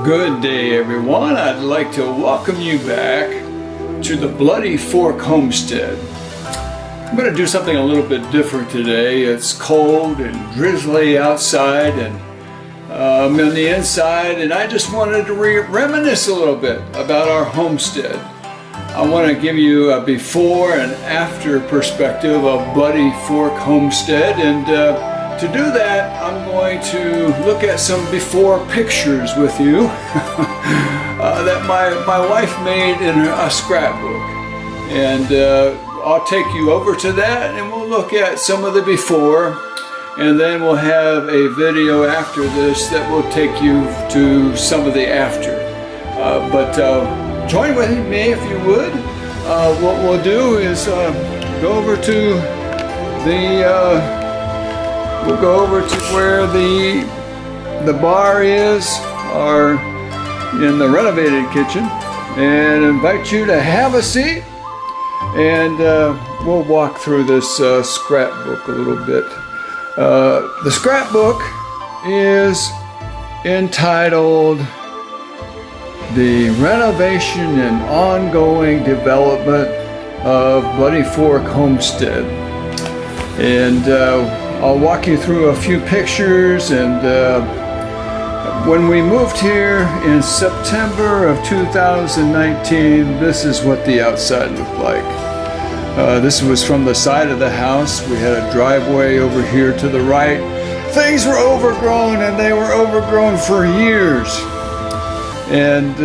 Good day, everyone. I'd like to welcome you back to the Bloody Fork Homestead. I'm going to do something a little bit different today. It's cold and drizzly outside, and I'm on the inside, and I just wanted to reminisce a little bit about our homestead. I want to give you a before and after perspective of Bloody Fork Homestead, and to do that, I'm going to look at some before pictures with you that my wife made in a scrapbook. And I'll take you over to that and we'll look at some of the before, and then we'll have a video after this that will take you to some of the after. But join with me if you would. What we'll do is go over to the we'll go over to where the bar is, or in the renovated kitchen, and invite you to have a seat, and we'll walk through this scrapbook a little bit. The scrapbook is entitled The Renovation and Ongoing Development of Bloody Fork Homestead. And I'll walk you through a few pictures. And when we moved here in September of 2019, this is what the outside looked like. This was from the side of the house. We had a driveway over here to the right. Things were overgrown, and they were overgrown for years. And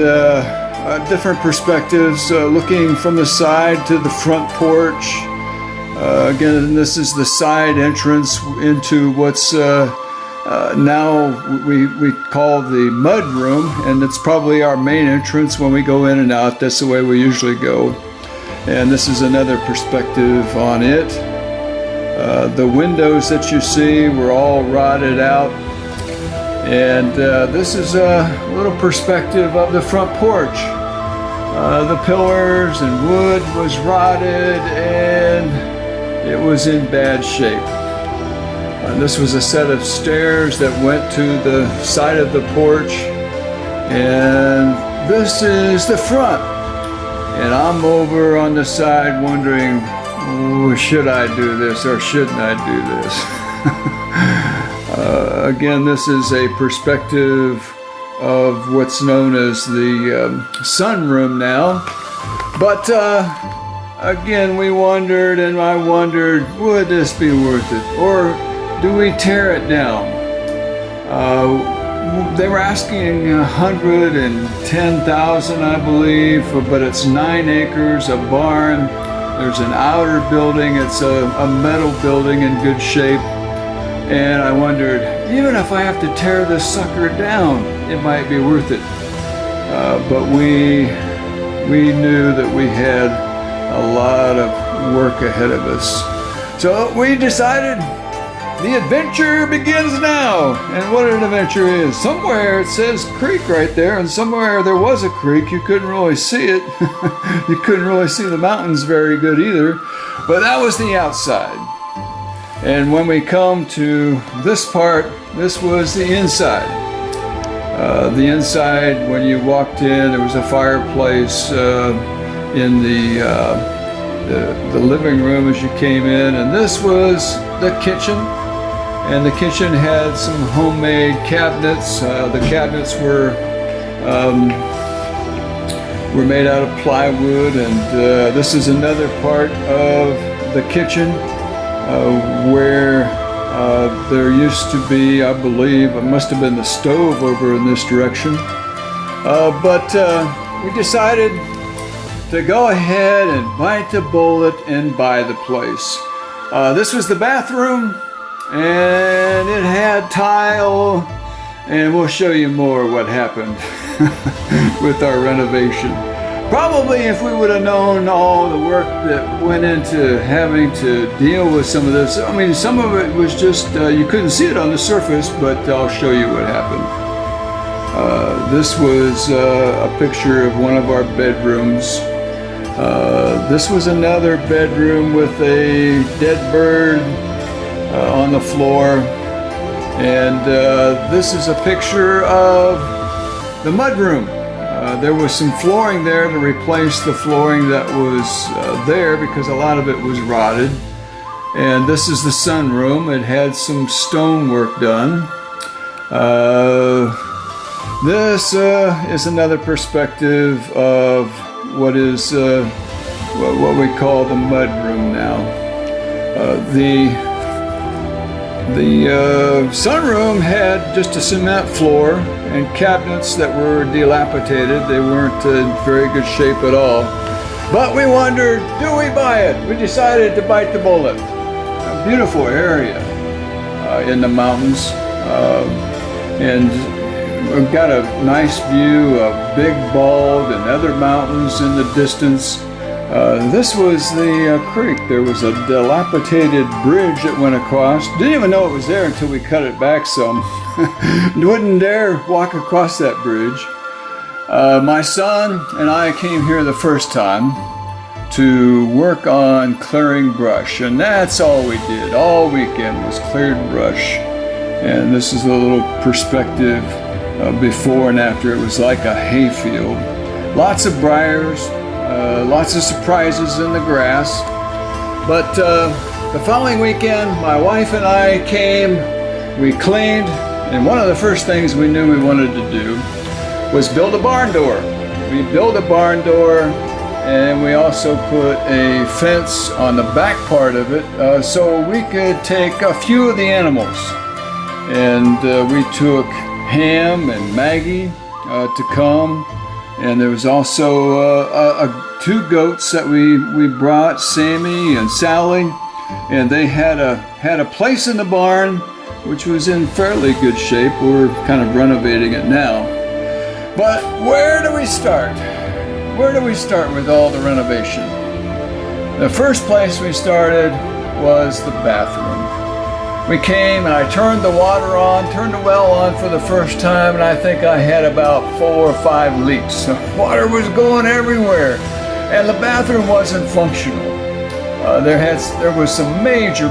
different perspectives, looking from the side to the front porch. Again, this is the side entrance into what's now we call the mud room, and it's probably our main entrance when we go in and out. That's the way we usually go. And this is another perspective on it. The windows that you see were all rotted out. And this is a little perspective of the front porch. The pillars and wood was rotted, and it was in bad shape. This was a set of stairs that went to the side of the porch, and this is the front. And I'm over on the side wondering, should I do this or shouldn't I do this? Again, this is a perspective of what's known as the sunroom now. But again, we wondered, and I wondered, would this be worth it? Or do we tear it down? They were asking $110,000, I believe, but it's 9 acres, a barn. There's an outer building. It's a metal building in good shape. And I wondered, even if I have to tear this sucker down, it might be worth it. But we knew that we had a lot of work ahead of us. So we decided the adventure begins now. And what an adventure is. Somewhere it says creek right there, and somewhere there was a creek. You couldn't really see it. You couldn't really see the mountains very good either. But that was the outside. And when we come to this part, this was the inside. The inside, when you walked in, there was a fireplace in the living room as you came in, and this was the kitchen. And the kitchen had some homemade cabinets. The cabinets were made out of plywood, and this is another part of the kitchen where there used to be, I believe, it must have been the stove over in this direction. But we decided to go ahead and bite the bullet and buy the place. This was the bathroom, and it had tile, and we'll show you more what happened with our renovation. Probably if we would have known all the work that went into having to deal with some of this. I mean, some of it was just, you couldn't see it on the surface, but I'll show you what happened. This was a picture of one of our bedrooms. This was another bedroom with a dead bird on the floor. And this is a picture of the mudroom. There was some flooring there to replace the flooring that was there because a lot of it was rotted. And this is the sunroom. It had some stonework done. This is another perspective of what is what we call the mudroom now. The sunroom had just a cement floor and cabinets that were dilapidated. They weren't in very good shape at all. But we wondered, do we buy it? We decided to bite the bullet. A beautiful area in the mountains. And we've got a nice view of Big Bald and other mountains in the distance. This was the creek. There was a dilapidated bridge that went across. Didn't even know it was there until we cut it back some. Wouldn't dare walk across that bridge. My son and I came here the first time to work on clearing brush, and that's all we did. All weekend was cleared brush. And this is a little perspective before and after. It was like a hayfield. Lots of briars. Lots of surprises in the grass. But the following weekend, my wife and I came, we cleaned, and one of the first things we knew we wanted to do was build a barn door. We built a barn door, and we also put a fence on the back part of it so we could take a few of the animals. And we took Ham and Maggie to come. And there was also two goats that we brought, Sammy and Sally, and they had a place in the barn, which was in fairly good shape. We're kind of renovating it now. But where do we start? Where do we start with all the renovation? The first place we started was the bathroom. We came and I turned the water on, turned the well on for the first time, and I think I had about 4 or 5 leaks. So water was going everywhere, and the bathroom wasn't functional. There was some major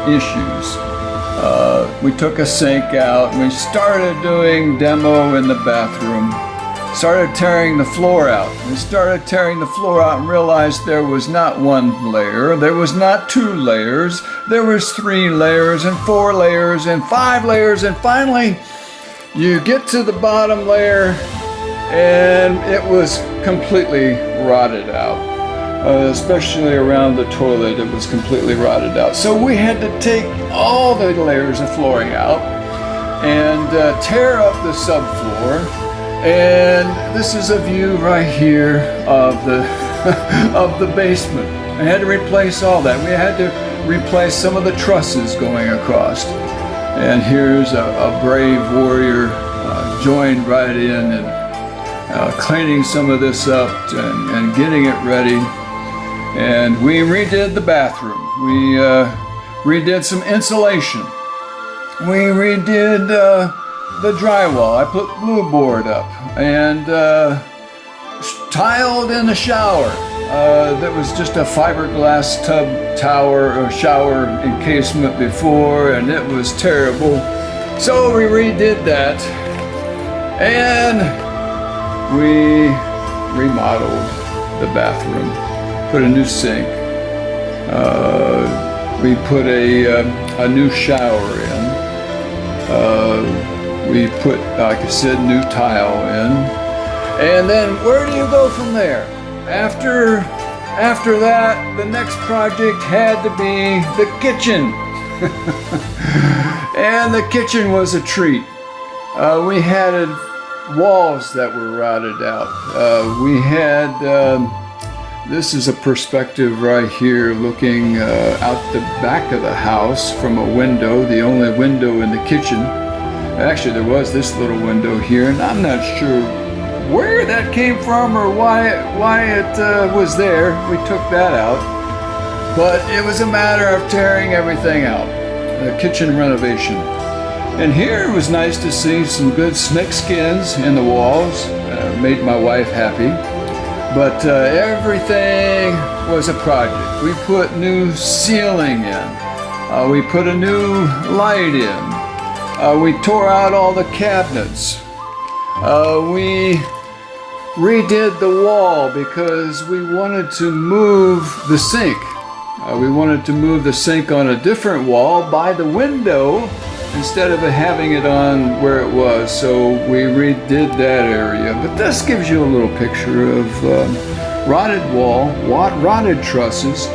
issues. We took a sink out, and we started doing demo in the bathroom. Started tearing the floor out. We started tearing the floor out and realized there was not 1 layer, there was not 2 layers, there was 3 layers and 4 layers and 5 layers, and finally you get to the bottom layer and it was completely rotted out. Especially around the toilet, it was completely rotted out. So we had to take all the layers of flooring out and tear up the subfloor. And this is a view right here of the of the basement. I had to replace all that. We had to replace some of the trusses going across. And here's a brave warrior joined right in and cleaning some of this up and getting it ready. And we redid the bathroom. We redid some insulation. We redid the drywall. I put blue board up and tiled in the shower. That was just a fiberglass shower encasement before, and it was terrible. So we redid that, and we remodeled the bathroom. Put a new sink. We put a new shower in. We put, like I said, new tile in. And then where do you go from there? After that, the next project had to be the kitchen. And the kitchen was a treat. We had walls that were rotted out. We had, this is a perspective right here looking out the back of the house from a window, the only window in the kitchen. Actually, there was this little window here, and I'm not sure where that came from or why it was there. We took that out. But it was a matter of tearing everything out. The kitchen renovation. And here it was nice to see some good snake skins in the walls. Made my wife happy. But everything was a project. We put new ceiling in. We put a new light in. We tore out all the cabinets. We redid the wall because we wanted to move the sink. We wanted to move the sink on a different wall by the window instead of having it on where it was. So we redid that area. But this gives you a little picture of rotted wall, rotted trusses.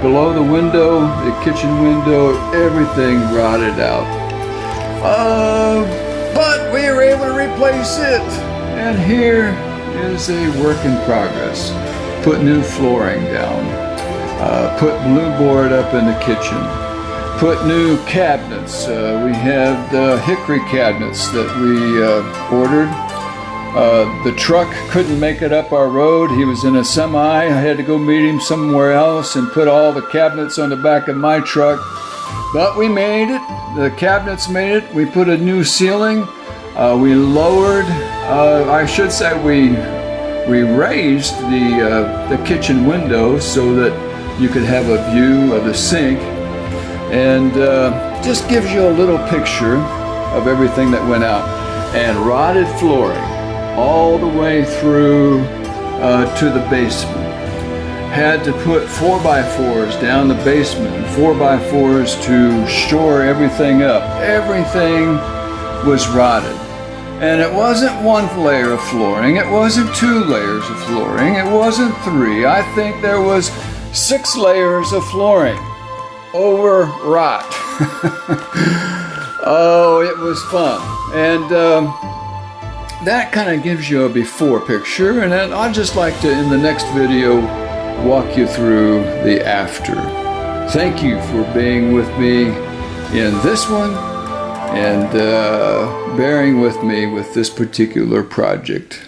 Below the window, the kitchen window, everything rotted out. But we were able to replace it. And here is a work in progress. Put new flooring down. Put blue board up in the kitchen. Put new cabinets. We had hickory cabinets that we ordered. The truck couldn't make it up our road. He was in a semi. I had to go meet him somewhere else and put all the cabinets on the back of my truck. But we made it. The cabinets made it. We put a new ceiling. We lowered, I should say we raised the kitchen window so that you could have a view of the sink. And just gives you a little picture of everything that went out. And rotted flooring all the way through to the basement. Had to put 4x4s down the basement, 4x4s to shore everything up. Everything was rotted. And it wasn't one layer of flooring, it wasn't 2 layers of flooring, it wasn't 3. I think there was 6 layers of flooring over rot. Oh, it was fun. And that kind of gives you a before picture, and then I'd just like to, in the next video, walk you through the after. Thank you for being with me in this one and bearing with me with this particular project.